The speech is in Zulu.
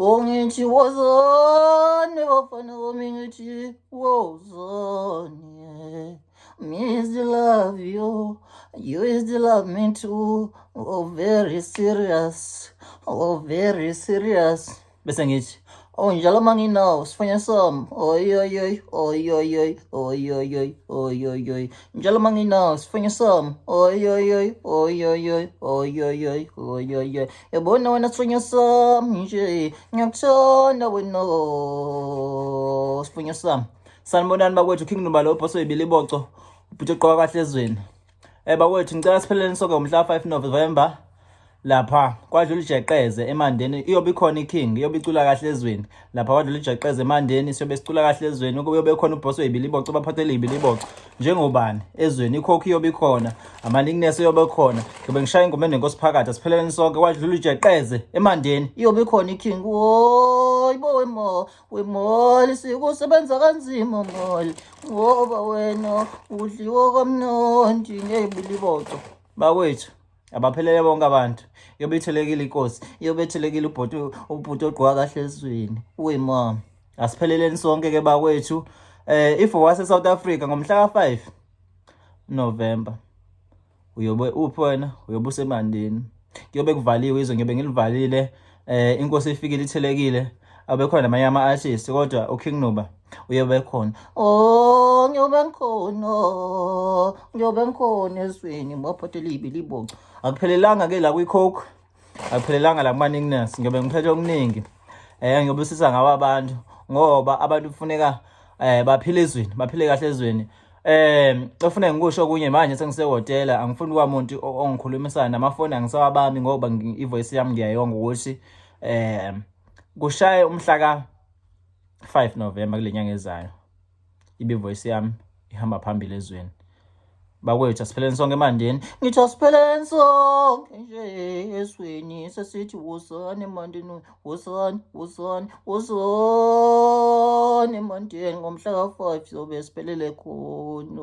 Ongithi wozani bafana wami ngithi wozani. Me still love you, you still love me too. Oh very serious, oh very serious. Bese ngithi oh njalo manginawo sifanya some oy oy oy oy oy oy oy oy oy oy oy oy njalo manginawo sifanya some oy oy oy oy oy oy oy oy oy oy oy oy yabona wena sifanya some nje ngiyakuthanda wena sifanya some. Sanibonani bakwethu King Nubalo ubhoso ibili boco ubhuti oqoka kahle ezweni. Bakwethu ngicela siphelele sonke ngomhla 5 November lapha kwadlula ijeqeze eMandeni iyobe ikhona iKing iyobe icula kahle ezweni lapha kwadlula ijeqeze eMandeni siyobe sicula kahle ezweni kuyobe khona ubhoso ibili boco baphathele ibili boco njengobani ezweni ikhokhi iyobe ikhona amaningness iyobe khona ngibe ngishaya ingoma nenkosi phakathi siphelele sonke kwadlula ijeqeze eMandeni iyobe ikhona iKing woyibo wemoli sikusebenza kanzima moli ngoba wena udliwa kamnandi ngebili boco bakwethu abaphelele bonke abantu yobe ithelekile inkosi yobe ithelekile ubhuti ogqoka kahle ezweni uyima asipheleleni sonke ke bakwethu if wase South Africa ngomhla ka5 November uyobe uphi wena uyobe usemandeni kuyobe kuvaliwe izwe ngiyobe ngilivalile inkosi ifikile ithelekile abekhona namanye ama-artist kodwa uKing Nuba uyobe khona oh ngiyobe ngikhona ezweni baphathele ibili boco akuphelelanga ke la kwiCoke akuphelelanga la kumaningness ngiyobe ngiphethe okuningi ngiyobe sisa ngawa abantu ngoba abantu kufuneka baphile ezweni baphile kahle ezweni kufuneka ngikusho kunye manje sengisehotela angifuni kwamuntu ongikhulumisana namafoni angisawabami ngoba ivoice yami ngiyayonga ukuthi kushaye umhla ka 5 November kule nyanga ezayo ibe voice yami ihamba phambili ezweni bakwethu asipheleni sonke eMandeni ngithi asipheleni sonke nje ezweni sesithi wozani eMandeni wozani eMandeni ngomhla ka5 sobe siphelele khona